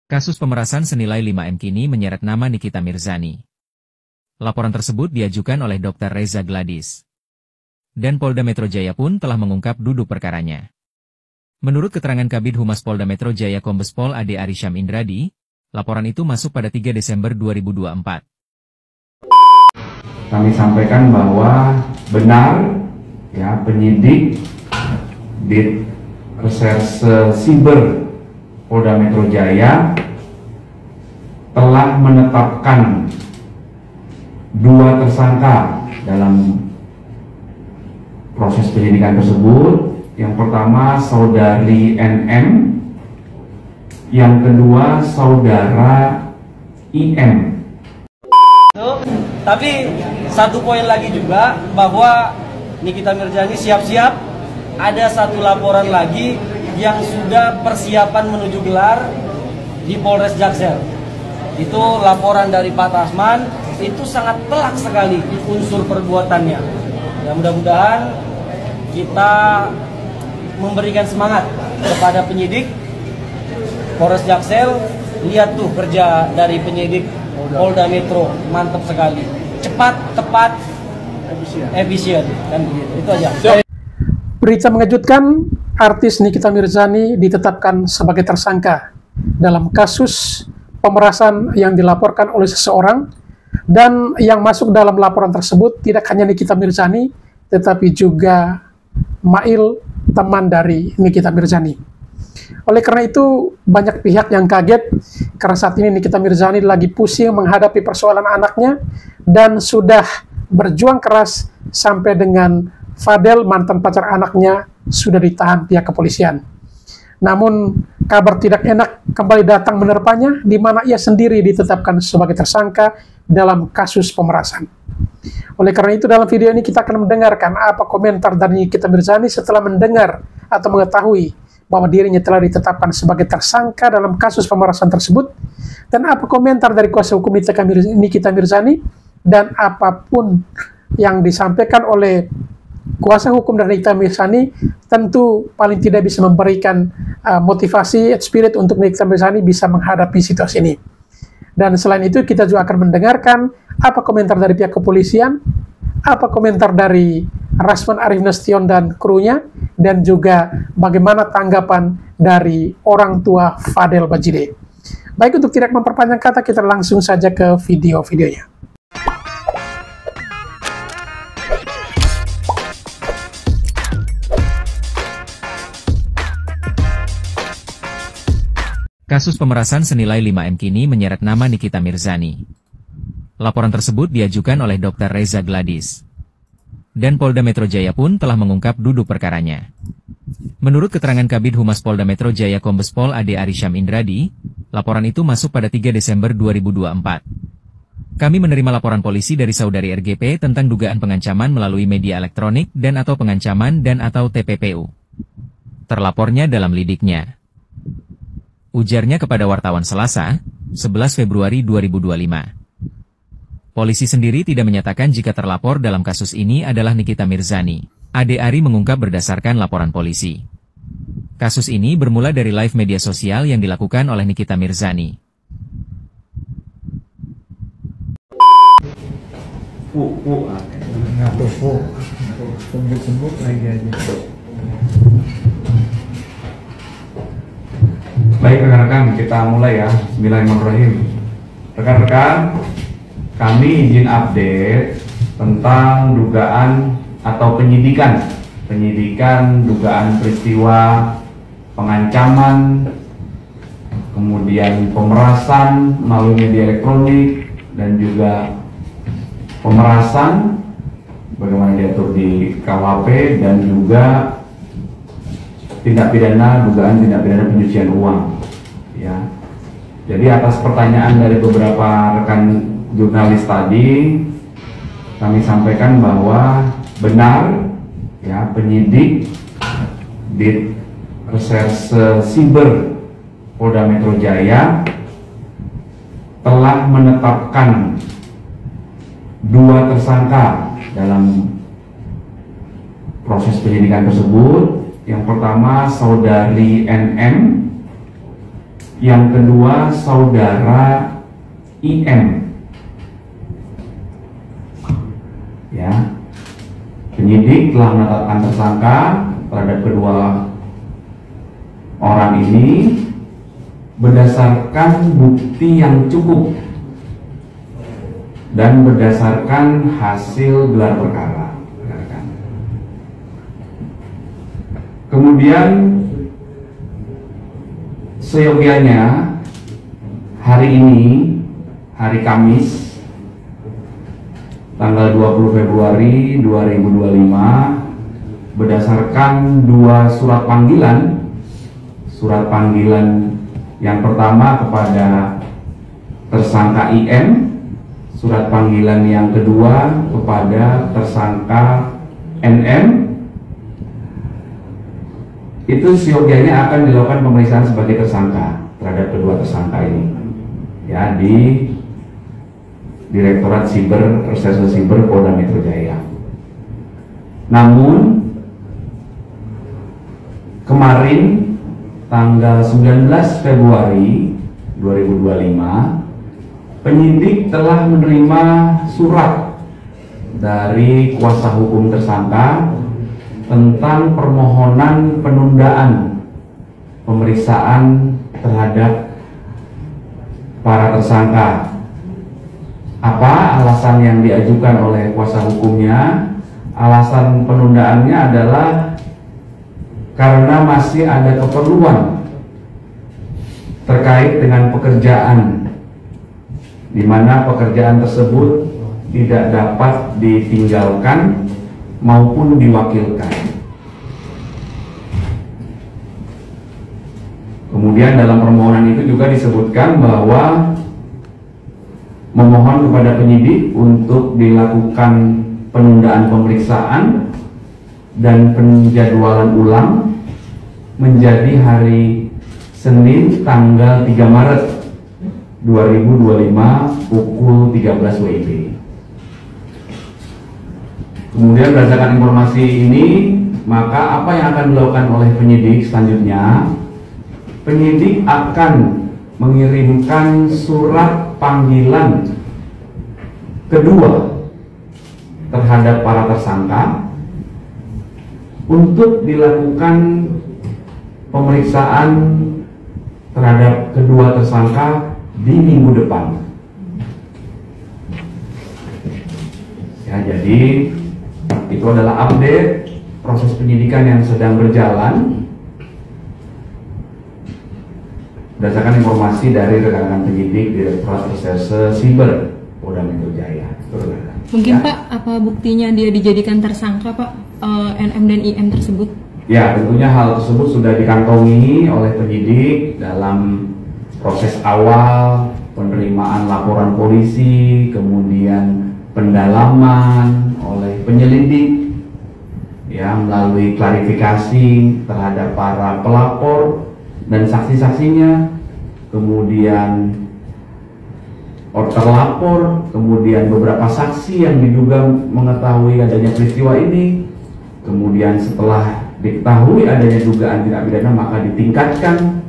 Kasus pemerasan senilai 5 M kini menyeret nama Nikita Mirzani. Laporan tersebut diajukan oleh Dr. Reza Gladys. Dan Polda Metro Jaya pun telah mengungkap duduk perkaranya. Menurut keterangan Kabid Humas Polda Metro Jaya Kombes Pol Ade Arisham Indradi, laporan itu masuk pada 3 Desember 2024. Kami sampaikan bahwa benar ya penyidik di Reserse Siber Polda Metro Jaya telah menetapkan 2 tersangka dalam proses penyidikan tersebut. Yang pertama saudari NM, yang kedua saudara IM. Tapi satu poin lagi juga bahwa Nikita Mirzani siap-siap ada satu laporan lagi yang sudah persiapan menuju gelar di Polres Jaksel. Itu laporan dari Pak Tasman, itu sangat telak sekali unsur perbuatannya. Ya, mudah-mudahan kita memberikan semangat kepada penyidik Polres Jaksel. Lihat tuh kerja dari penyidik Polda Metro, mantap sekali, cepat, tepat, efisien, dan begitu. Itu aja. Berita mengejutkan, artis Nikita Mirzani ditetapkan sebagai tersangka dalam kasus pemerasan yang dilaporkan oleh seseorang, dan yang masuk dalam laporan tersebut tidak hanya Nikita Mirzani, tetapi juga Mail, teman dari Nikita Mirzani. Oleh karena itu, banyak pihak yang kaget karena saat ini Nikita Mirzani lagi pusing menghadapi persoalan anaknya dan sudah berjuang keras sampai dengan Fadel, mantan pacar anaknya, sudah ditahan pihak kepolisian. Namun, kabar tidak enak kembali datang menerpanya, di mana ia sendiri ditetapkan sebagai tersangka dalam kasus pemerasan. Oleh karena itu, dalam video ini kita akan mendengarkan apa komentar dari Nikita Mirzani setelah mendengar atau mengetahui bahwa dirinya telah ditetapkan sebagai tersangka dalam kasus pemerasan tersebut, dan apa komentar dari kuasa hukum Nikita Mirzani, dan apapun yang disampaikan oleh kuasa hukum dari Nikita Mirzani tentu paling tidak bisa memberikan motivasi, spirit untuk Nikita Mirzani bisa menghadapi situasi ini. Dan selain itu kita juga akan mendengarkan apa komentar dari pihak kepolisian, apa komentar dari Rasman Arif Nasution dan krunya, dan juga bagaimana tanggapan dari orang tua Fadel Bajide. Baik, untuk tidak memperpanjang kata, kita langsung saja ke video-videonya. Kasus pemerasan senilai 5 M kini menyeret nama Nikita Mirzani. Laporan tersebut diajukan oleh Dr. Reza Gladys. Dan Polda Metro Jaya pun telah mengungkap duduk perkaranya. Menurut keterangan Kabid Humas Polda Metro Jaya Kombes Pol Ade Arisham Indradi, laporan itu masuk pada 3 Desember 2024. Kami menerima laporan polisi dari saudari RGP tentang dugaan pengancaman melalui media elektronik dan atau pengancaman dan atau TPPU. Terlapornya dalam lidiknya, ujarnya kepada wartawan Selasa, 11 Februari 2025. Polisi sendiri tidak menyatakan jika terlapor dalam kasus ini adalah Nikita Mirzani. Ade Ari mengungkap berdasarkan laporan polisi. Kasus ini bermula dari live media sosial yang dilakukan oleh Nikita Mirzani. Baik rekan-rekan, kita mulai ya. Bismillahirrahmanirrahim. Rekan-rekan, kami izin update tentang dugaan atau penyidikan dugaan peristiwa pengancaman, kemudian pemerasan melalui media elektronik, dan juga pemerasan bagaimana diatur di KUHP, dan juga dugaan tindak pidana pencucian uang. Ya. Jadi atas pertanyaan dari beberapa rekan jurnalis tadi, kami sampaikan bahwa benar ya penyidik di Reserse Siber Polda Metro Jaya telah menetapkan 2 tersangka dalam proses penyidikan tersebut. Yang pertama saudari NM, yang kedua saudara IM. Ya, penyidik telah menetapkan tersangka terhadap kedua orang ini berdasarkan bukti yang cukup dan berdasarkan hasil gelar perkara. Kemudian seyogianya hari ini, hari Kamis, tanggal 20 Februari 2025, berdasarkan dua surat panggilan. Surat panggilan yang pertama kepada tersangka IM, surat panggilan yang kedua kepada tersangka NM. Itu seyogianya akan dilakukan pemeriksaan sebagai tersangka terhadap kedua tersangka ini, ya, di Direktorat Reserse Siber Polda Metro Jaya. Namun kemarin tanggal 19 Februari 2025, penyidik telah menerima surat dari kuasa hukum tersangka tentang permohonan penundaan pemeriksaan terhadap para tersangka. Apa alasan yang diajukan oleh kuasa hukumnya? Alasan penundaannya adalah karena masih ada keperluan terkait dengan pekerjaan, di mana pekerjaan tersebut tidak dapat ditinggalkan maupun diwakilkan. Kemudian dalam permohonan itu juga disebutkan bahwa memohon kepada penyidik untuk dilakukan penundaan pemeriksaan dan penjadwalan ulang menjadi hari Senin tanggal 3 Maret 2025 pukul 13 WIB. Kemudian berdasarkan informasi ini, maka apa yang akan dilakukan oleh penyidik selanjutnya? Penyidik akan mengirimkan surat panggilan kedua terhadap para tersangka untuk dilakukan pemeriksaan terhadap kedua tersangka di minggu depan. Ya, jadi itu adalah update proses penyidikan yang sedang berjalan berdasarkan informasi dari rekan-rekan penyidik Direktorat Reserse Siber Polda Metro Jaya. Mungkin ya, Pak, apa buktinya dia dijadikan tersangka, Pak, NM dan IM tersebut? Ya, tentunya hal tersebut sudah dikantongi oleh penyidik dalam proses awal penerimaan laporan polisi, kemudian pendalaman oleh penyelidik, ya, melalui klarifikasi terhadap para pelapor dan saksi-saksinya, kemudian terlapor, kemudian beberapa saksi yang diduga mengetahui adanya peristiwa ini. Kemudian setelah diketahui adanya dugaan tindak pidana, maka ditingkatkan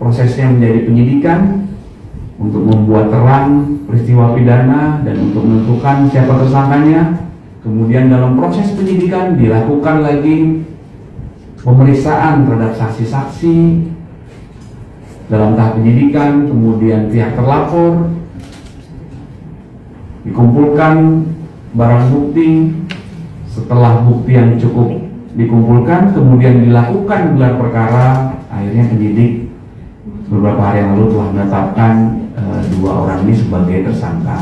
prosesnya menjadi penyidikan untuk membuat terang peristiwa pidana dan untuk menentukan siapa tersangkanya. Kemudian dalam proses penyidikan dilakukan lagi pemeriksaan terhadap saksi-saksi dalam tahap penyidikan, kemudian pihak terlapor, dikumpulkan barang bukti. Setelah bukti yang cukup dikumpulkan, kemudian dilakukan gelar perkara. Akhirnya penyidik beberapa hari yang lalu telah menetapkan dua orang ini sebagai tersangka.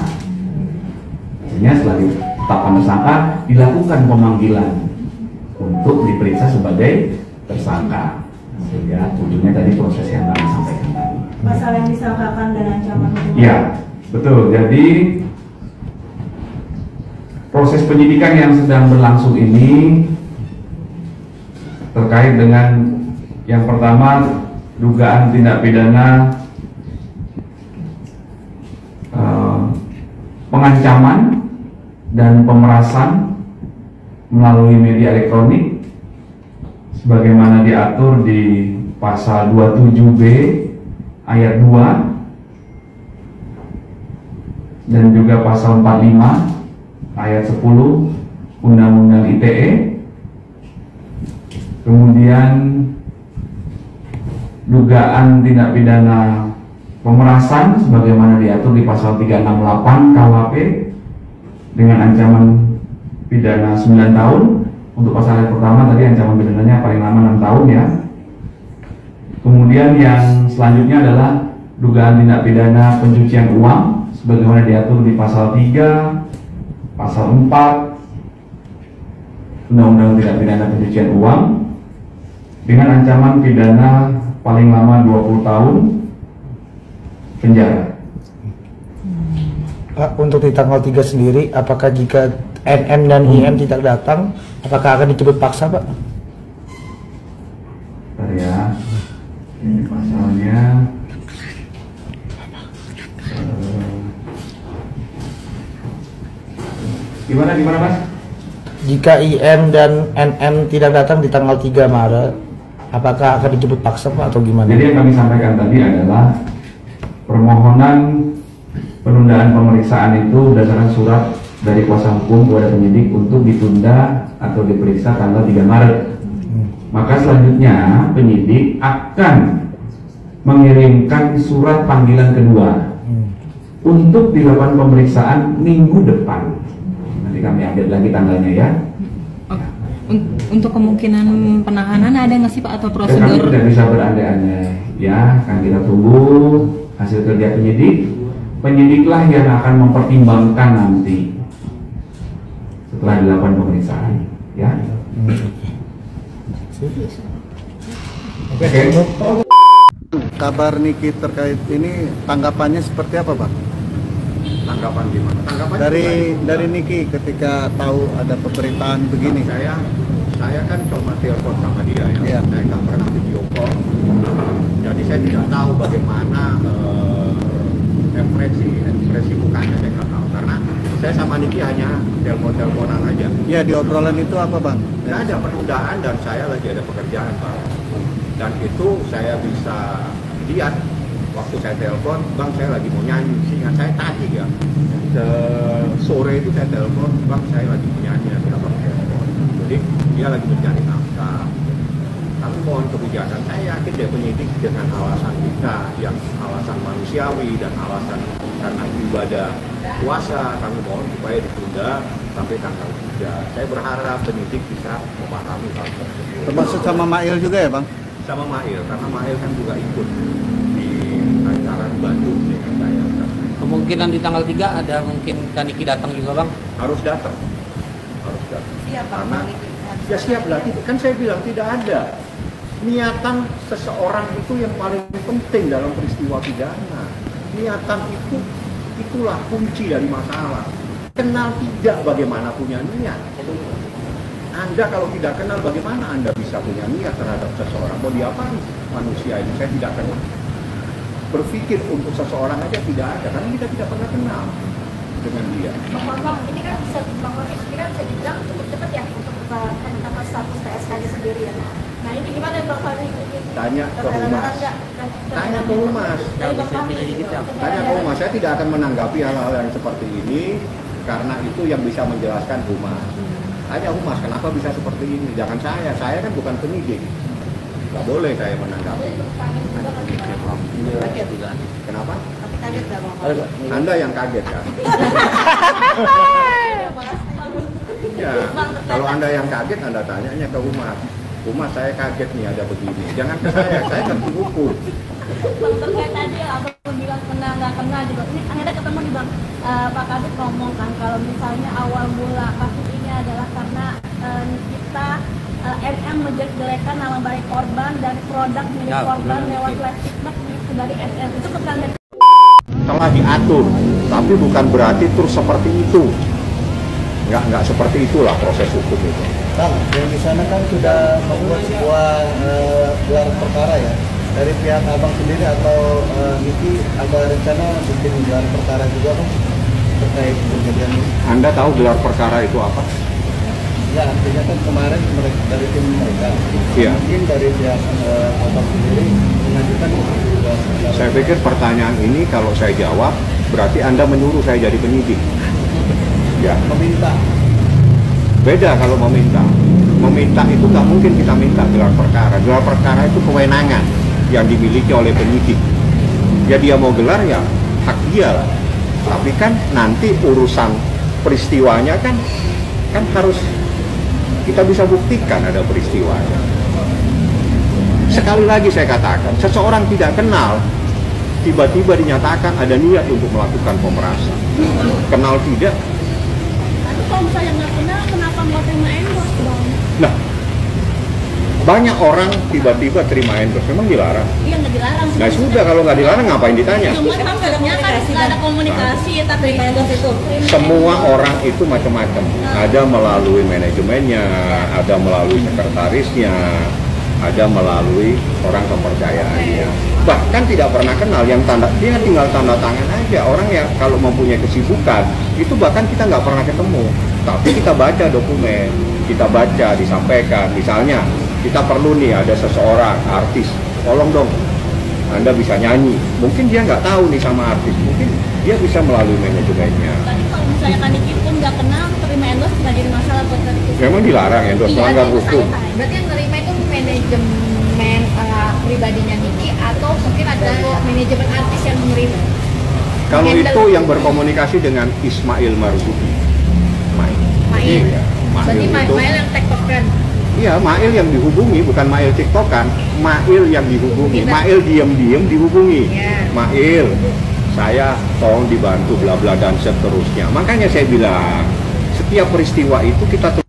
Akhirnya setelah ditetapkan tersangka, dilakukan pemanggilan untuk diperiksa sebagai tersangka. Sehingga ujungnya tadi proses yang kami sampaikan tadi. Pasal yang disangkakan dan ancaman hukuman. Iya, betul. Jadi proses penyidikan yang sedang berlangsung ini terkait dengan yang pertama, dugaan tindak pidana pengancaman dan pemerasan melalui media elektronik sebagaimana diatur di pasal 27B ayat 2 dan juga pasal 45 ayat 10 Undang-Undang ITE. Kemudian dugaan tindak pidana pemerasan sebagaimana diatur di pasal 368 KUHP dengan ancaman pidana 9 tahun. Untuk pasal yang pertama tadi ancaman pidananya paling lama 6 tahun ya. Kemudian yang selanjutnya adalah dugaan tindak pidana pencucian uang sebagaimana diatur di pasal 3, pasal 4 Undang-Undang Tindak Pidana Pencucian Uang dengan ancaman pidana paling lama 20 tahun penjara. Pak, untuk di tanggal 3 sendiri, apakah jika NM dan IM tidak datang, apakah akan dijemput paksa, Pak? Bentar ya, ini pasalnya. Gimana Mas? Jika IM dan NM tidak datang di tanggal 3 Maret, apakah akan dijemput paksa, Pak, atau gimana? Jadi yang kami sampaikan tadi adalah permohonan penundaan pemeriksaan itu berdasarkan surat dari kuasa hukum kepada penyidik untuk ditunda atau diperiksa tanggal 3 Maret. Maka selanjutnya penyidik akan mengirimkan surat panggilan kedua untuk dilakukan pemeriksaan minggu depan. Nanti kami update lagi tanggalnya ya. Untuk kemungkinan penahanan ada nggak sih Pak atau Kami prosedur? tidak bisa berandai-andai ya, kan kita tunggu hasil kerja penyidik. Penyidiklah yang akan mempertimbangkan nanti setelah dilakukan pemeriksaan ya. Oke. Kabar Niki terkait ini tanggapannya seperti apa, Pak? Tanggapan gimana? Tanggapan Dari Niki ketika tahu ada pemberitaan begini. Saya kan cuma telepon sama dia ya. Iya. Saya nggak pernah video call. Jadi saya tidak tahu bagaimana ekspresi mukanya, saya nggak tahu karena saya sama Niki hanya telepon-teleponan aja. Ya, di obrolan itu apa, Bang? Nggak ada penundaan dan saya lagi ada pekerjaan, Pak. Dan itu saya bisa lihat waktu saya telepon, Bang saya lagi mau nyanyi. Seingat saya tadi ya, sore itu saya telepon, Bang saya lagi mau nyanyi, kenapa telepon. Jadi dia lagi mencari nafkah. Kami mohon kebijakan, saya yakin dia penyidik dengan alasan kita yang alasan manusiawi dan alasan karena ibadah puasa, kami mohon supaya ditunda sampai tanggal 3. Saya berharap penyidik bisa memahami hal tersebut. Termasuk sama Mail juga ya, Bang? Sama Mail, karena Mail kan juga ikut di acara bantu dengan saya. Kemungkinan di tanggal 3 ada mungkin Kaniki datang juga, Bang? Harus datang. Harus datang. Siap, Pak. Karena ya siap lah, kan saya bilang tidak ada. Niatan seseorang itu yang paling penting dalam peristiwa pidana. Niatan itulah kunci dari masalah. Kenal tidak bagaimana punya niat. Anda kalau tidak kenal bagaimana Anda bisa punya niat terhadap seseorang? Mau diapain manusia ini? Saya tidak kenal. Berpikir untuk seseorang aja tidak ada, karena kita tidak pernah kenal dengan dia. Bang, ini kan bisa dibilang cukup cepat ya untuk penetapan status PSK sendiri ya. Nah ini gimana Bang Fahri? Tanya ke Humas. Tanya ke Humas. Tanya ke Humas. Saya tidak akan menanggapi hal-hal yang seperti ini karena itu yang bisa menjelaskan Humas. Tanya Humas kenapa bisa seperti ini. Jangan saya kan bukan penyidik. Nggak boleh saya menanggapi. Kenapa? Kaget nggak Bang? Anda yang kaget kan? Ya, kalau Anda yang kaget, Anda tanyanya ke Humas. Humas saya kaget nih ada begini. Jangan ke saya ngerti hukum. Bang, terkait tadi Abang bilang kena nggak kena juga. Ini akhirnya ketemu nih Bang, Pak Kadit ngomong kan kalau misalnya awal mula kasus ini adalah karena kita NM menjelek-jelekan nama baik korban dan produk milik korban lewat live feedback dari NM. Itu keterangan dari Telah diatur, tapi bukan berarti terus seperti itu. Nggak seperti itulah proses hukum itu. Bang, yang di sana kan sudah membuat sebuah gelar perkara ya. Dari pihak Abang sendiri atau Niki ada rencana bikin gelar perkara juga, Bang, terkait kejadian ini? Anda tahu gelar perkara itu apa? Ya, artinya kan kemarin mereka dari tim mereka, Iya. mungkin dari pihak abang sendiri mengajukan juga. Saya pikir pertanyaan ini kalau saya jawab, berarti Anda menyuruh saya jadi penyidik. Ya. Meminta. Beda kalau meminta. Meminta itu nggak mungkin kita minta gelar perkara. Gelar perkara itu kewenangan yang dimiliki oleh penyidik. Ya dia mau gelar ya hak dia lah. Tapi kan nanti urusan peristiwanya kan harus kita bisa buktikan ada peristiwanya. Sekali lagi saya katakan, seseorang tidak kenal tiba-tiba dinyatakan ada niat untuk melakukan pemerasan. Kenal tidak? Tapi kalau misalnya nggak kenal, kenapa nggak terima endorse bang? Nah, banyak orang tiba-tiba terima endorse, memang dilarang. Iya nggak dilarang. Nah sudah, kalau nggak dilarang ngapain ditanya? Cuma kan sebenarnya kan nggak ada komunikasi tapi terima endorse itu. Semua orang itu macam-macam. Ada melalui manajemennya, ada melalui sekretarisnya, ada melalui orang kepercayaannya. Bahkan tidak pernah kenal, yang dia tinggal tanda tangan aja. Orang yang kalau mempunyai kesibukan itu bahkan kita nggak pernah ketemu. Tapi kita baca dokumen, kita baca disampaikan. Misalnya kita perlu nih ada seseorang artis, tolong dong Anda bisa nyanyi. Mungkin dia nggak tahu nih sama artis, mungkin dia bisa melalui manajemennya. Tadi kalau misalnya Kaniki pun nggak kenal terima endorse nggak jadi masalah buat Kaniki. Memang dilarang endorse, melanggar hukum. Berarti yang nerima itu manajemen pribadinya Niki atau mungkin ada manajemen artis yang menerima? Kalau itu yang berkomunikasi dengan Ismail Marzuki. Mail. Iya, Berarti itu. Mail yang tektokan. Iya, Mail yang dihubungi, bukan Mail TikTokan. Mail yang dihubungi. Mail diam-diam dihubungi. Mail, saya tolong dibantu bla bla dan seterusnya. Makanya saya bilang, setiap peristiwa itu kita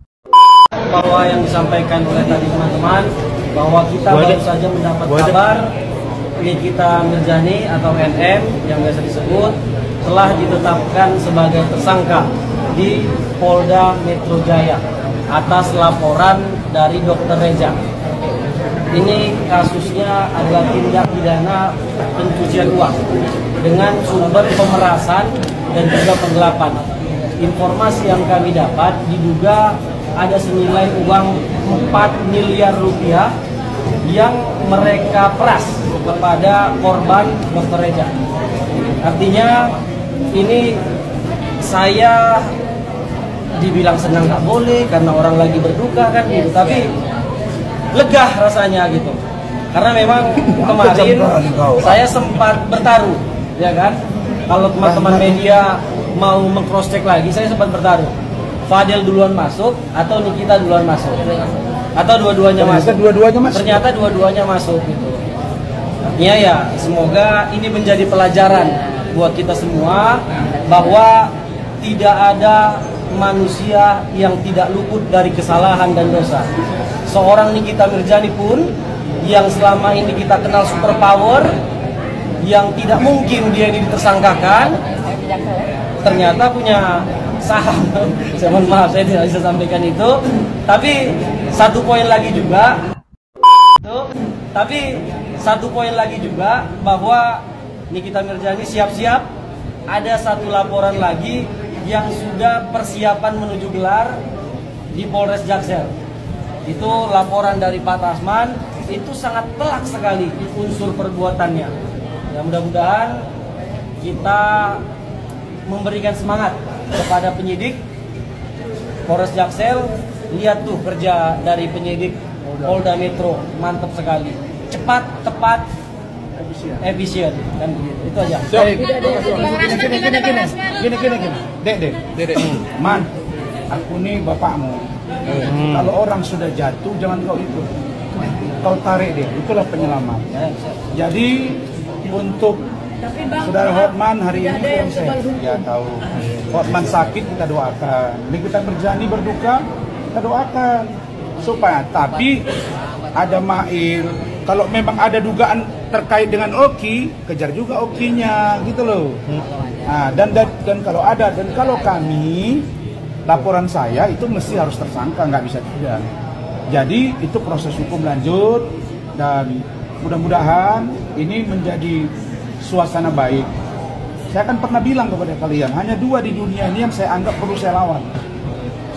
bahwa yang disampaikan oleh tadi teman-teman bahwa kita baru saja mendapat kabar Nikita Mirzani atau NM yang biasa disebut telah ditetapkan sebagai tersangka di Polda Metro Jaya atas laporan dari Dr. Reza. Ini kasusnya adalah tindak pidana pencucian uang dengan sumber pemerasan dan juga penggelapan. Informasi yang kami dapat diduga ada senilai uang 4 miliar rupiah yang mereka peras kepada korban Dr. Reza. Artinya ini saya dibilang senang nggak boleh karena orang lagi berduka kan gitu, tapi lega rasanya gitu. Karena memang kemarin saya sempat bertaruh, ya kan? Kalau teman-teman media mau meng-cross check lagi, saya sempat bertaruh. Fadel duluan masuk atau Nikita duluan masuk? Atau dua-duanya masuk? Ternyata dua-duanya masuk gitu. Artinya ya semoga ini menjadi pelajaran buat kita semua bahwa tidak ada manusia yang tidak luput dari kesalahan dan dosa. Seorang Nikita Mirzani pun yang selama ini kita kenal super power, yang tidak mungkin dia ditersangkakan, ternyata punya saham. Saya mohon maaf, saya tidak bisa sampaikan itu. Tapi satu poin lagi juga, bahwa Nikita Mirzani siap-siap ada satu laporan lagi yang sudah persiapan menuju gelar di Polres Jaksel. Itu laporan dari Pak Tasman, itu sangat telak sekali unsur perbuatannya. Ya mudah-mudahan kita memberikan semangat kepada penyidik Polres Jaksel. Lihat tuh kerja dari penyidik Polda Metro, mantap sekali, cepat, tepat, efisien kan begitu. Itu aja. Gini. Dek. Man, aku nih bapakmu. Kalau orang sudah jatuh jangan kau ikut. Kau tarik deh, itulah penyelamat. Jadi untuk Saudara Hotman hari ini kurang sehat. Ya tahu. Hotman sakit kita doakan. Nikita Mirzani berduka kita doakan supaya. Tapi ada Mail. Kalau memang ada dugaan terkait dengan Oki, kejar juga Okinya, gitu loh. Nah, dan kalau ada, dan kalau kami laporan saya itu mesti harus tersangka, nggak bisa tidak. Jadi itu proses hukum lanjut dan mudah-mudahan ini menjadi suasana baik. Saya kan pernah bilang kepada kalian, hanya 2 di dunia ini yang saya anggap perlu saya lawan.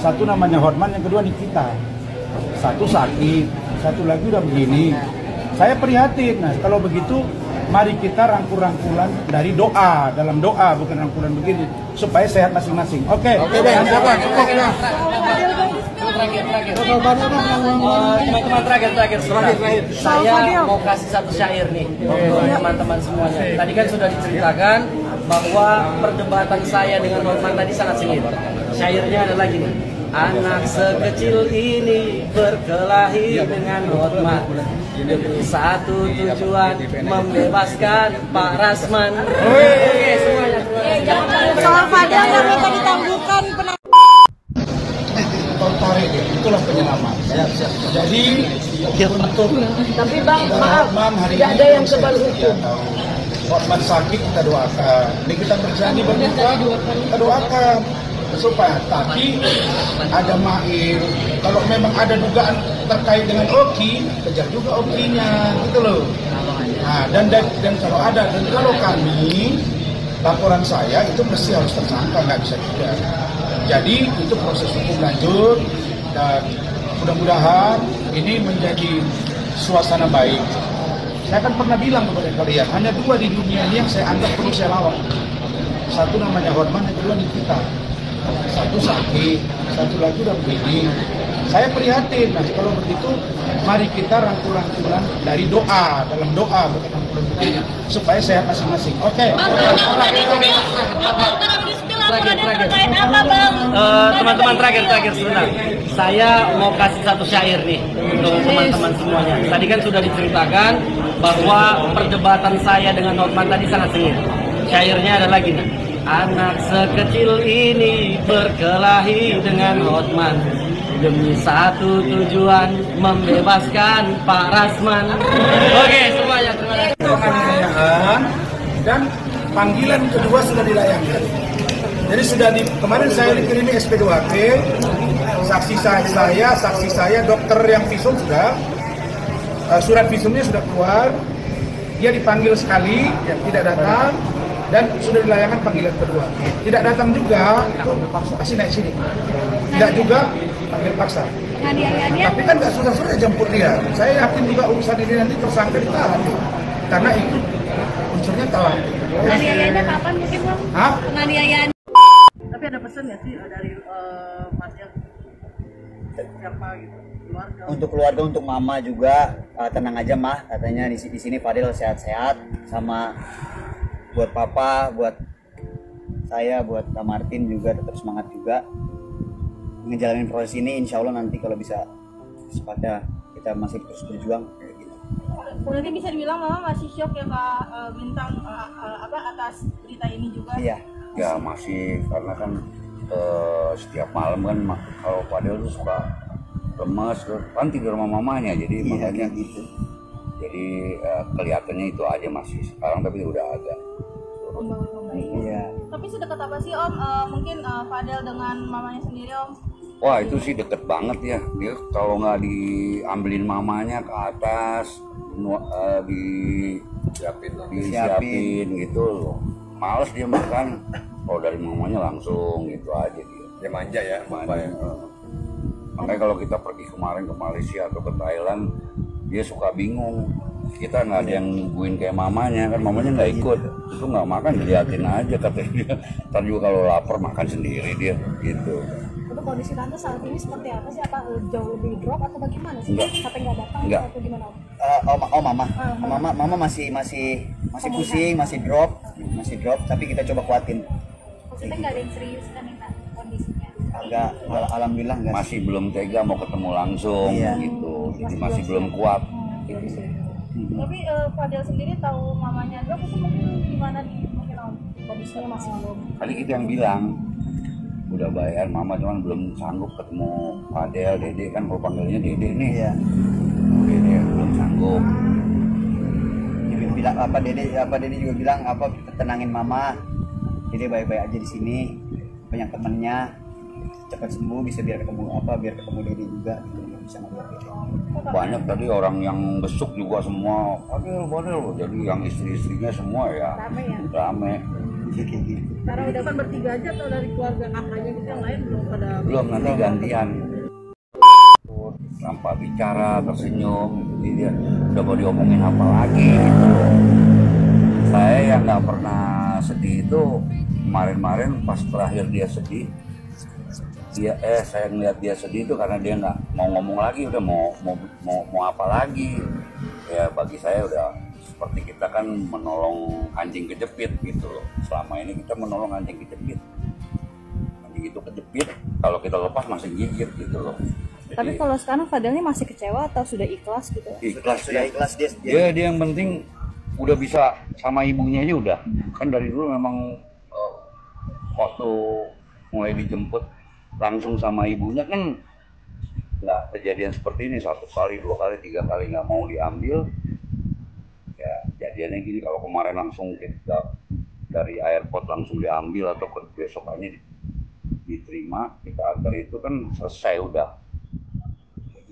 Satu namanya Hotman, yang kedua Nikita. Satu sakit, satu lagi udah begini. Saya prihatin. Nah, kalau begitu mari kita rangkul-rangkulan dari doa, dalam doa, bukan rangkulan begini, supaya sehat masing-masing. Oke. Teman-teman terakhir. Saya mau kasih satu syair nih untuk teman-teman semuanya. Tadi kan sudah diceritakan bahwa perdebatan saya dengan Hotman tadi sangat sengit. Syairnya adalah gini: anak sekecil ini berkelahi dengan Hotman demi satu tujuan, membebaskan Pak Rasman. Oke, semuanya. Soal Fadel yang minta ditangguhkan Kau tarik dia, itulah penyelamat. Jadi untuk Tapi Bang, maaf, hari tidak ini ada yang kebal hukum. Hotman sakit, kita doakan. Nikita Mirzani berduka, kita doakan supaya. Tapi ada Mail, kalau memang ada dugaan terkait dengan Oki, kejar juga Okinya, gitu loh. Nah, dan kalau ada, dan kalau kami, laporan saya itu mesti harus tersangka, nggak bisa tidak. Jadi itu proses hukum lanjut, dan mudah-mudahan ini menjadi suasana baik. Saya kan pernah bilang kepada kalian, hanya dua di dunia ini yang saya anggap perlu saya lawan. Satu namanya Hotman, yang kedua Nikita. Satu sakit, satu lagi udah begini. Saya prihatin. Nah, kalau begitu mari kita rangkul-rangkulan dari doa, dalam doa, bukan rangkulan begini, supaya sehat masing-masing. Oke. Teman-teman terakhir sebentar. Saya mau kasih satu syair nih untuk teman-teman semuanya. Tadi kan sudah diceritakan bahwa perdebatan saya dengan Hotman tadi sangat sengit. Syairnya adalah gini: anak sekecil ini berkelahi dengan Hotman demi satu tujuan, membebaskan Pak Rasman. Oke, semuanya terima kasih. Dan panggilan kedua sudah dilayangkan. Jadi sudah kemarin saya dikirimi SP2P, saksi saya, dokter yang visum sudah, surat visumnya sudah keluar, dia dipanggil sekali, yang tidak datang, dan sudah dilayangkan panggilan kedua. Tidak datang juga, pasti naik sini. Tidak juga, panggil paksa. Tapi kan nggak susah-susah jemput dia. Saya yakin juga urusan ini nanti tersangka ditahan, karena itu unsurnya telah. Penganiayaannya kapan mungkin Bang? Hah? Penganiayaan. Tapi ada pesan nggak sih dari Fadel siapa gitu, keluarga? Untuk keluarga, untuk mama juga tenang aja mah, katanya di sini Fadel sehat-sehat, sama buat papa, buat saya, buat Kak Martin juga tetap semangat juga ngejalanin proses ini. Insya Allah nanti kalau bisa pada kita masih terus berjuang kayak gitu. Berarti bisa dibilang mama masih shock ya Kak Bintang atas berita ini juga? Iya. Ya masih, karena kan setiap malam kan kalau Fadel tuh suka lemes kan tidur sama mamanya, jadi makanya gitu. Jadi kelihatannya itu aja masih sekarang, tapi udah ada. Iya. Tapi sedekat apa sih Om? Mungkin Fadel dengan mamanya sendiri Om? Wah itu sih deket banget ya. Dia kalau nggak diambilin mamanya ke atas, disiapin gitu, males dia makan. Kalau dari mamanya langsung gitu aja dia. Dia manja ya. Makanya kalau kita pergi kemarin ke Malaysia atau ke Thailand, dia suka bingung. Kita nggak ada yang nungguin kayak mamanya, kan mamanya nggak ikut. Itu nggak makan, diliatin aja katanya dia. Ntar juga kalau lapar makan sendiri dia gitu. Itu kondisi tante saat ini seperti apa sih? Apa jauh lebih drop atau bagaimana sih? Enggak. Sampai nggak datang atau gimana Om? Mama masih pusing, masih drop, tapi kita coba kuatin. Maksudnya nggak ada yang serius kan yang kondisinya? Agak, alhamdulillah nggak. Masih belum tega mau ketemu langsung gitu, jadi masih belum kuat. Gitu. Tapi Fadel sendiri tahu mamanya drop itu mungkin gimana nih? Mungkin Om kondisinya masih belum. Tadi kita yang bilang udah bayar mama, cuman belum sanggup ketemu Fadel. Dede kan kalau panggilnya Dede nih. Iya. Dede belum sanggup. Bilang Dede juga bilang tenangin mama. Dede baik-baik aja di sini. Banyak temennya, cepat sembuh, biar ketemu Dede juga gitu, bisa ngeliat Dede. Banyak tadi orang yang besuk juga semua Fadel. Jadi yang istri-istrinya semua ya rame. kayak gitu. Karena udah kan bertiga aja atau dari keluarga kakaknya gitu yang lain belum pada. Belum, nanti gantian. Tanpa bicara, tersenyum, jadi dia udah mau diomongin apa lagi gitu. Saya yang nggak pernah sedih itu kemarin-kemarin pas terakhir dia sedih, saya ngeliat dia sedih itu karena dia nggak mau ngomong lagi, udah mau apa lagi. Ya bagi saya udah seperti kita kan menolong anjing kejepit gitu loh. Selama ini kita menolong anjing kejepit. Anjing itu kejepit, kalau kita lepas masih gigit gitu loh. Jadi, tapi kalau sekarang Fadilnya masih kecewa atau sudah ikhlas gitu? Ikhlas, sudah ikhlas dia. Dia yang penting udah bisa sama ibunya aja udah. Kan dari dulu memang waktu mulai dijemput langsung sama ibunya kan nggak kejadian seperti ini, 1 kali, 2 kali, 3 kali nggak mau diambil. Ya jadiannya gini, kalau kemarin langsung kita dari airport langsung diambil atau besokannya diterima, kita antar itu kan selesai udah.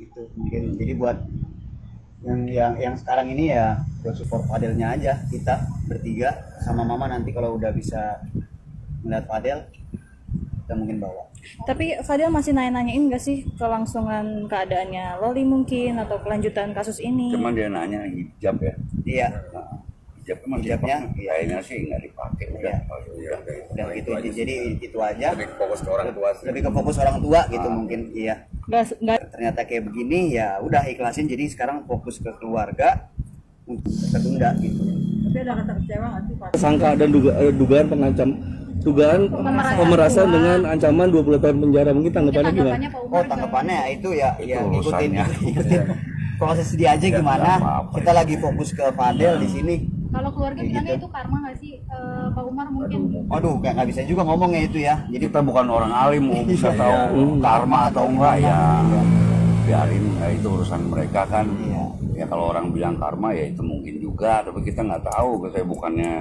Gitu mungkin. Jadi buat yang sekarang ini ya buat support Fadilnya aja, kita bertiga sama mama nanti kalau udah bisa melihat Fadil kita mungkin bawa. Tapi Fadil masih nanya-nanyain nggak sih kelangsungan keadaannya Loli mungkin atau kelanjutan kasus ini? Cuman dia nanya hijab ya. Iya. Nah, hijabnya kayaknya sih nggak dipakai udah. Udah gitu aja. Jadi itu aja. Lebih fokus ke orang tua. Lebih ke fokus orang tua gitu mungkin. Iya. Ternyata kayak begini ya udah ikhlasin. Jadi sekarang fokus ke keluarga untuk tertunda gitu. Tapi ada kata kecewa nggak sih Pak? Sangka dan dugaan pemerasan dengan ancaman 20 tahun penjara, mungkin tanggapannya gimana? Oh tanggapannya itu ya ikutin proses dia aja gimana. Kita lagi fokus ke Fadil di sini. Kalau keluarga bilangnya itu karma nggak sih, Pak Umar mungkin? Aduh, nggak bisa juga ngomongnya itu ya. Jadi kita bukan orang alim mau bisa tahu karma atau enggak ya. Biarin, ya itu urusan mereka kan. Ya kalau orang bilang karma ya itu mungkin juga, tapi kita nggak tahu. Saya bukannya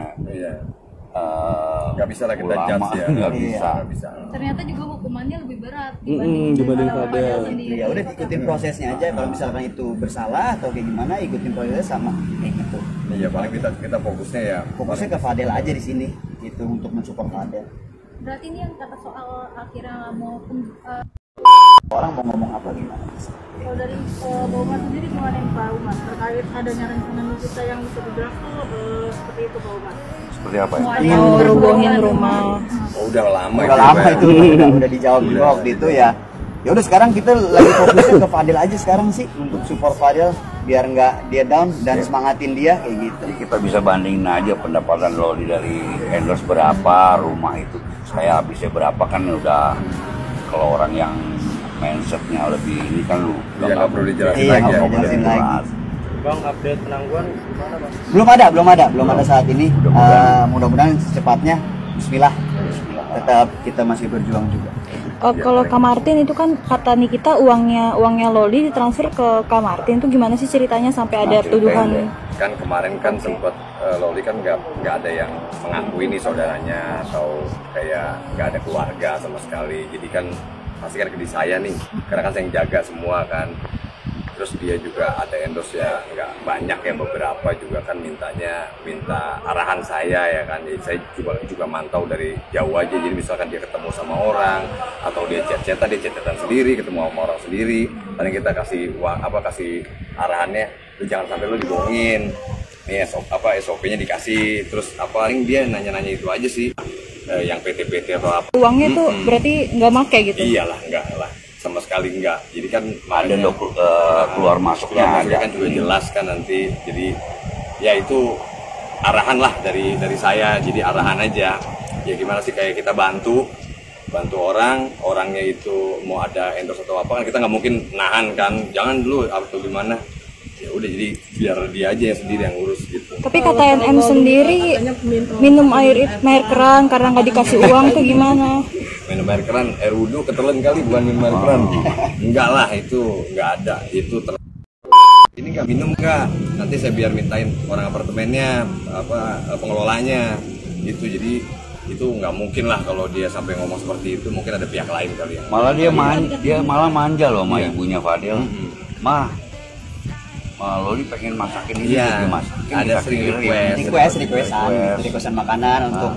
nggak bisa lagi kita judge ya. Nggak bisa. Ternyata juga hukumannya lebih berat dibanding Fadil. Ya udah ikutin prosesnya aja. Kalau misalkan itu bersalah atau kayak gimana, ikutin prosesnya sama kayak gitu. Iya, paling kita fokusnya ya. Fokusnya ke Fadil aja di sini, itu untuk mensupport Fadil. Berarti ini yang kata soal akhirnya mau orang mau ngomong apa gimana? Kalau dari Pak Umar sendiri gimana nih Pak Umar terkait adanya rencana kita yang bisa dibilang tuh seperti itu Pak Umar? Seperti apa ya? Mau rubuhin rumah. Oh, udah lama. Udah lama itu udah dijawab juga waktu itu ya. Ya udah sekarang kita lagi fokusnya ke Fadil aja sekarang sih untuk support Fadil biar nggak dia down dan semangatin dia kayak gitu. Jadi kita bisa bandingin aja pendapatan Loli dari endorse berapa, rumah itu saya habisnya berapa, kan udah kalau orang yang mindsetnya lebih ini kan lu nggak perlu dijelasin lagi. Bang, update penangguhan gimana Bang? Belum ada saat ini. Mudah-mudahan secepatnya. Bismillah. Tetap kita masih berjuang juga. Kalau Kak Martin itu kan kata Nikita uangnya Loli ditransfer ke Kak Martin, itu gimana sih ceritanya sampai ada tuduhan? Kan kemarin kan sempat Loli kan nggak ada yang mengakui nih saudaranya atau kayak nggak ada keluarga sama sekali. Jadi kan pasti kan ke saya nih, karena kan saya yang jaga semua kan. Terus dia juga ada endorse ya nggak banyak ya, beberapa juga kan minta arahan saya ya kan. Jadi saya juga mantau dari jauh aja. Jadi misalkan dia ketemu sama orang atau dia chat-chatan sendiri, ketemu sama orang sendiri, paling kita kasih arahannya, lu jangan sampai lu dibohongin. Nih SOP-nya dikasih, terus paling dia nanya-nanya itu aja sih. Yang PT-PT atau apa. Uangnya tuh berarti nggak make gitu? Iyalah, enggak lah. Sama sekali enggak. Jadi kan ada keluar masuknya kan juga jelas kan nanti. Jadi ya itu arahan lah dari saya. Jadi arahan aja. Ya gimana sih kayak kita bantu orangnya itu mau ada endorse atau apa kan kita nggak mungkin nahan kan. Jangan dulu atau gimana. Ya udah, jadi biar dia aja yang sendiri yang ngurus gitu. Tapi kata NM sendiri minum air keran karena nggak dikasih uang tuh gimana? Minum air keran, air wudhu ketelan kali, bukan minum air keran. Enggak lah, itu nggak ada. Itu ini nggak minum nggak? Nanti saya biar mintain orang apartemennya, pengelolanya gitu. Jadi itu nggak mungkin lah kalau dia sampai ngomong seperti itu. Mungkin ada pihak lain kali ya. Malah dia malah manja loh sama ibunya Fadil. Mah, Loli pengen masakin ini, Iya, masakin, ada sering requestan makanan untuk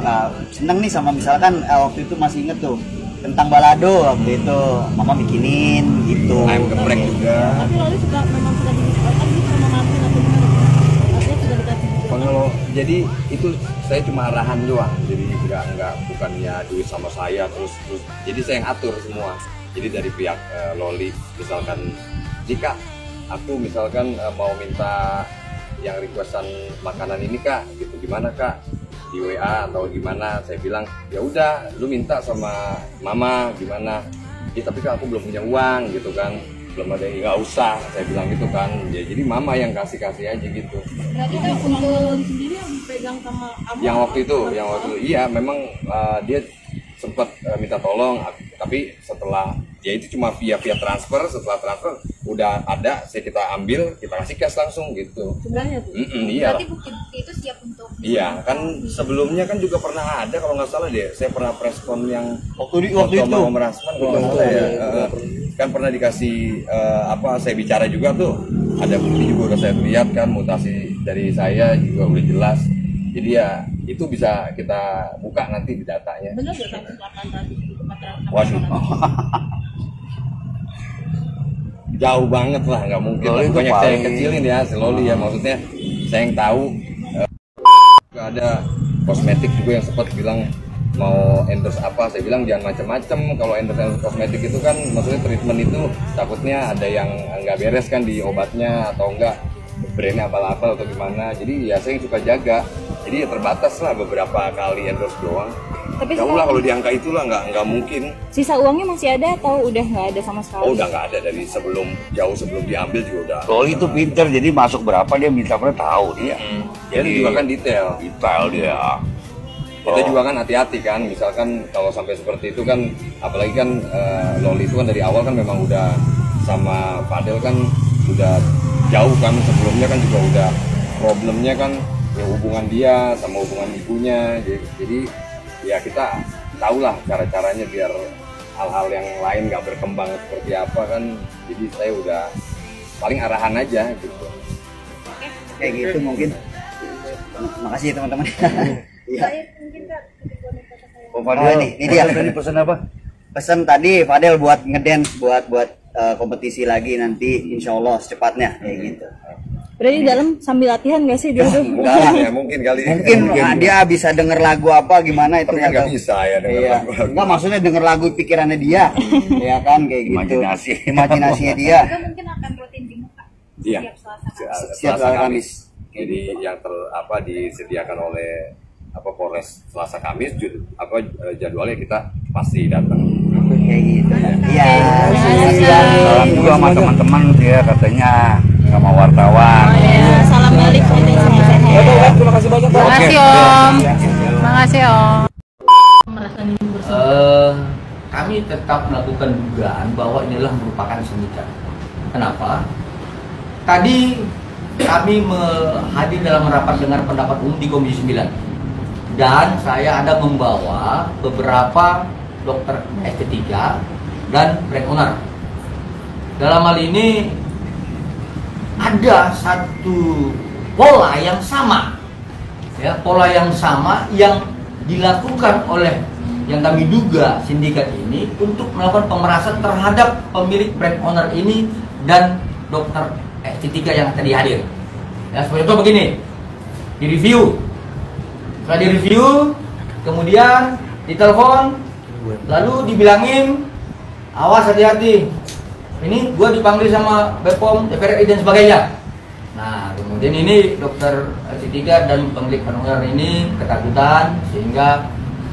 seneng nih sama misalkan waktu itu masih inget tuh tentang balado waktu itu mama bikinin gitu. Ayam geprek juga. Tapi Loli suka memang sudah dibikin sama Martin atau gimana? Artinya sudah dikasih juga. Kalau jadi itu saya cuma arahan doang, jadi nggak bukannya duit sama saya terus jadi saya yang atur semua. Jadi dari pihak Loli misalkan jika aku misalkan mau minta yang requestan makanan ini kak, gitu gimana kak di WA atau gimana, saya bilang ya udah lu minta sama mama gimana, ya tapi kak aku belum punya uang gitu kan, belum ada, nggak usah saya bilang gitu kan, ya jadi mama yang kasih aja gitu. Berarti kan untuk Loli sendiri yang dipegang sama kamu? Yang waktu itu iya memang dia sempat minta tolong, tapi setelah ya itu cuma via transfer, setelah transfer udah ada, kita ambil, kita kasih cash langsung gitu. Sebenarnya tuh? Iya. Berarti bukti itu siap untuk Iya, kan sebelumnya kan juga pernah ada kalau nggak salah deh, saya pernah preskon yang waktu itu Om Rasman kalau nggak salah ya, kan pernah dikasih saya bicara juga tuh, ada bukti juga udah saya lihat kan, mutasi dari saya juga udah jelas. Jadi ya itu bisa kita buka nanti di datanya. Benar nggak kan kecelakaan tadi di tempat transaksi? Waduh. Jauh banget lah, nggak mungkin. Banyak saya kecilin ya, si Loli ya, maksudnya saya yang tahu. Ada kosmetik juga yang sempat bilang mau endorse apa, saya bilang jangan macam-macam. Kalau endorse kosmetik itu kan maksudnya treatment itu takutnya ada yang nggak beres kan di obatnya atau enggak brandnya apa-apa atau gimana. Jadi ya saya yang suka jaga. Jadi ya terbatas lah beberapa kali endorse doang. Tapi jauh lah kalau di angka itulah nggak mungkin. Sisa uangnya masih ada atau udah nggak ada sama sekali? Oh udah nggak ada, dari jauh sebelum diambil juga udah. Loli itu pinter, jadi masuk berapa dia minta berapa tahu dia. Jadi juga kan detail dia. Kita juga kan hati-hati kan, misalkan kalau sampai seperti itu kan, apalagi kan Loli itu kan dari awal kan memang udah sama Fadel kan udah jauh kan, sebelumnya kan juga udah problemnya kan ya hubungan dia sama hubungan ibunya, jadi ya kita tahulah cara-caranya biar hal-hal yang lain nggak berkembang seperti apa kan, jadi saya udah paling arahan aja gitu. Kayak gitu mungkin. Makasih ya teman-teman. Iya. Oh Fadel, ini dia. Tadi pesan apa? Pesan tadi Fadel buat ngedance, buat kompetisi lagi nanti insya Allah secepatnya kayak gitu. Berarti dalam sambil latihan nggak sih dia tuh? Ya mungkin kali. Mungkin dia bisa denger lagu apa gimana itu nggak bisa ya denger lagu. Enggak, maksudnya denger lagu pikirannya dia. Ya kan kayak gitu. Imajinasinya dia. Juga mungkin akan rutin di muka. Iya. Selasa Kamis. Jadi yang disediakan oleh Polres Selasa Kamis jadwalnya kita pasti datang. Kayak gitu. Iya. Salam juga sama teman-teman dia katanya sama wartawan. Salam balik. Terima kasih banyak. Terima kasih Om. Terima kasih Om. Kami tetap melakukan dugaan bahwa inilah merupakan sindikat. Kenapa? Tadi kami hadir dalam rapat dengar pendapat umum di Komisi 9 dan saya ada membawa beberapa dokter estetika dan brand owner. Dalam hal ini ada satu pola yang sama, ya, pola yang sama yang dilakukan oleh yang kami duga sindikat ini untuk melakukan pemerasan terhadap pemilik brand owner ini dan dokter estetika yang tadi hadir. Ya, seperti itu begini, direview, setelah direview, kemudian ditelepon, lalu dibilangin, awas hati-hati, ini gue dipanggil sama Bepom, TPRI dan sebagainya. Nah, kemudian ini dokter estetika dan pemilik brand owner ini ketakutan sehingga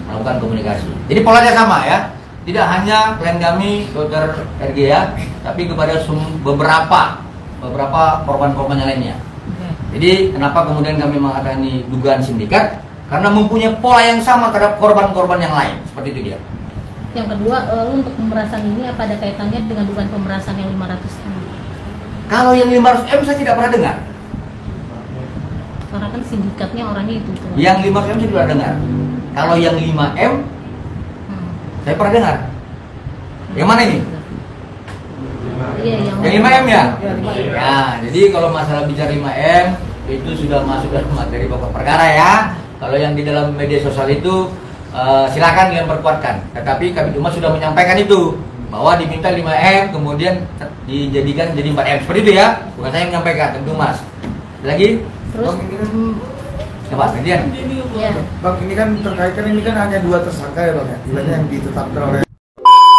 melakukan komunikasi. Jadi polanya sama ya, tidak hanya klien kami dokter RG ya, tapi kepada beberapa korban-korban yang lainnya. Jadi kenapa kemudian kami mengatakan ini dugaan sindikat? Karena mempunyai pola yang sama terhadap korban-korban yang lain. Seperti itu dia. Yang kedua, untuk pemerasan ini apa ada kaitannya dengan dugaan pemerasan yang 500M? Kalau yang 500M saya tidak pernah dengar. Karena kan sindikatnya orangnya itu. Yang 500M saya tidak dengar. Kalau yang 5M saya pernah dengar. Yang mana ini? Iya, yang 5M ya? Ya, jadi kalau masalah bicara 5M itu sudah masuk dalam materi pokok perkara ya. Kalau yang di dalam media sosial itu silakan kalian perkuatkan. Tetapi kami cuma sudah menyampaikan itu bahwa diminta 5M kemudian dijadikan jadi 4M seperti itu ya. Bukan saya yang menyampaikan, tentu Mas. Lagi? Terus? Coba, gantian. Bang, ini kan terkait kan ini kan hanya 2 tersangka ya Bang ya, ibaratnya yang ditetapkan oleh.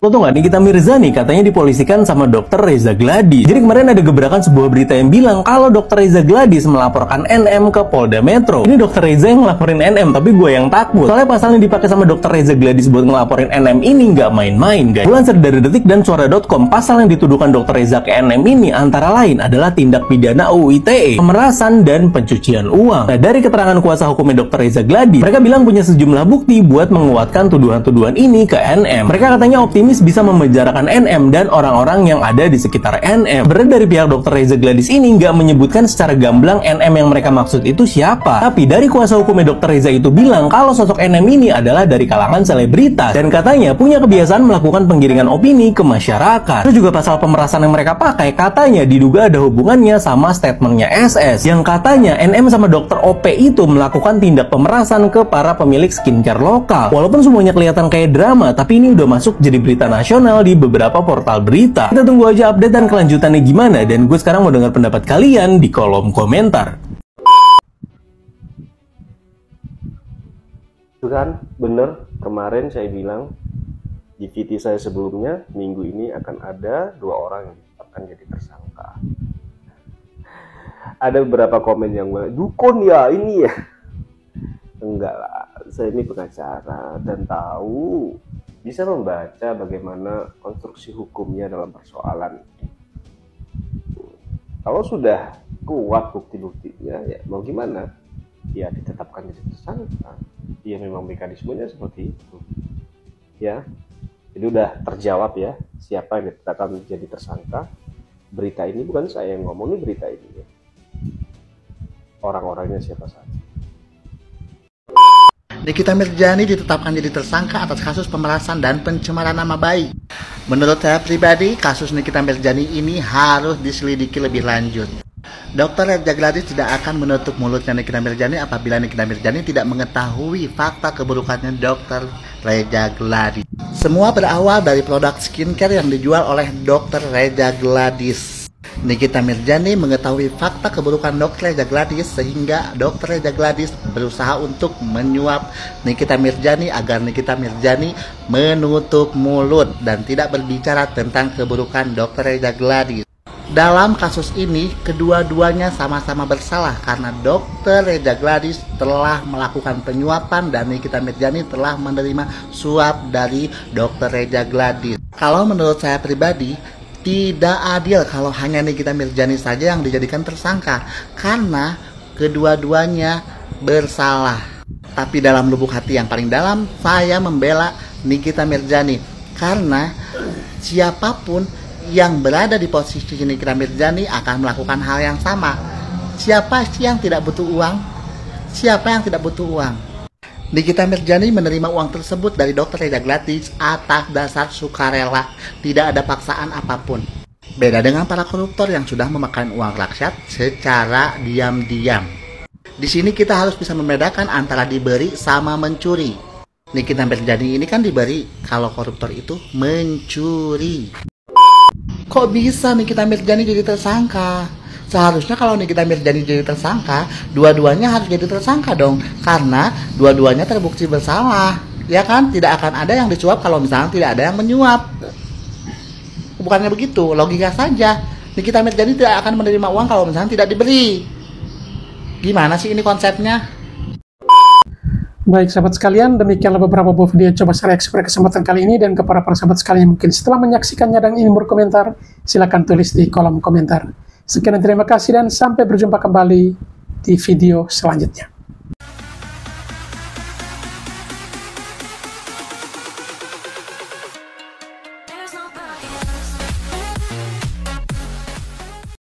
Lo tau gak, Nikita Mirzani katanya dipolisikan sama Dr. Reza Gladys. Jadi kemarin ada gebrakan sebuah berita yang bilang kalau Dr. Reza Gladys melaporkan NM ke Polda Metro. Ini Dr. Reza yang ngelaporin NM, tapi gue yang takut. Soalnya pasal yang dipakai sama Dr. Reza Gladys buat ngelaporin NM ini nggak main-main, guys. Dilansir dari Detik dan Suara.com, pasal yang dituduhkan Dr. Reza ke NM ini antara lain adalah tindak pidana UU ITE, pemerasan dan pencucian uang. Nah, dari keterangan kuasa hukumnya Dr. Reza Gladys, mereka bilang punya sejumlah bukti buat menguatkan tuduhan-tuduhan ini ke NM. Mereka katanya optimis bisa memenjarakan NM dan orang-orang yang ada di sekitar NM. Sebenarnya dari pihak Dr. Reza Gladys ini nggak menyebutkan secara gamblang NM yang mereka maksud itu siapa. Tapi dari kuasa hukumnya Dr. Reza itu bilang kalau sosok NM ini adalah dari kalangan selebritas dan katanya punya kebiasaan melakukan penggiringan opini ke masyarakat. Terus juga pasal pemerasan yang mereka pakai katanya diduga ada hubungannya sama statementnya SS yang katanya NM sama Dr. OP itu melakukan tindak pemerasan ke para pemilik skincare lokal. Walaupun semuanya kelihatan kayak drama, tapi ini udah masuk jadi berita nasional di beberapa portal berita. Kita tunggu aja update dan kelanjutannya gimana, dan gue sekarang mau dengar pendapat kalian di kolom komentar. Itu kan bener, kemarin saya bilang di VT saya sebelumnya, minggu ini akan ada 2 orang yang akan jadi tersangka. Ada beberapa komen yang bilang, dukun ya ini ya. Enggak lah, saya ini pengacara dan tahu, bisa membaca bagaimana konstruksi hukumnya dalam persoalan. Kalau sudah kuat bukti-buktinya, ya mau gimana? Ya ditetapkan jadi tersangka. Ya memang mekanismenya seperti itu. Ya, jadi udah terjawab ya, siapa yang ditetapkan menjadi tersangka. Berita ini bukan saya yang ngomong, ini berita ini ya. Orang-orangnya siapa saja. Nikita Mirzani ditetapkan jadi tersangka atas kasus pemerasan dan pencemaran nama baik. Menurut saya pribadi, kasus Nikita Mirzani ini harus diselidiki lebih lanjut. Dr. Reza Gladys tidak akan menutup mulutnya Nikita Mirzani apabila Nikita Mirzani tidak mengetahui fakta keburukannya Dr. Reza Gladys. Semua berawal dari produk skincare yang dijual oleh Dr. Reza Gladys. Nikita Mirzani mengetahui fakta keburukan Dr. Reza Gladys sehingga Dr. Reza Gladys berusaha untuk menyuap Nikita Mirzani agar Nikita Mirzani menutup mulut dan tidak berbicara tentang keburukan Dr. Reza Gladys. Dalam kasus ini, kedua-duanya sama-sama bersalah karena Dr. Reza Gladys telah melakukan penyuapan dan Nikita Mirzani telah menerima suap dari Dr. Reza Gladys. Kalau menurut saya pribadi, tidak adil kalau hanya Nikita Mirzani saja yang dijadikan tersangka karena kedua-duanya bersalah. Tapi dalam lubuk hati yang paling dalam, saya membela Nikita Mirzani karena siapapun yang berada di posisi Nikita Mirzani akan melakukan hal yang sama. Siapa sih yang tidak butuh uang? Siapa yang tidak butuh uang? Nikita Mirzani menerima uang tersebut dari Dr. Reza Gladys atas dasar sukarela, tidak ada paksaan apapun. Beda dengan para koruptor yang sudah memakan uang rakyat secara diam-diam. Di sini kita harus bisa membedakan antara diberi sama mencuri. Nikita Mirzani ini kan diberi, kalau koruptor itu mencuri. Kok bisa Nikita Mirzani jadi tersangka? Seharusnya kalau Nikita Mirzani jadi tersangka, dua-duanya harus jadi tersangka dong. Karena dua-duanya terbukti bersalah. Ya kan? Tidak akan ada yang disuap kalau misalnya tidak ada yang menyuap. Bukannya begitu, logika saja. Nikita Mirzani tidak akan menerima uang kalau misalnya tidak diberi. Gimana sih ini konsepnya? Baik sahabat sekalian, demikianlah beberapa buah video coba saya reaksi pada kesempatan kali ini, dan kepada para sahabat sekalian mungkin setelah menyaksikannya dan ingin berkomentar, silahkan tulis di kolom komentar. Sekian dan terima kasih dan sampai berjumpa kembali di video selanjutnya.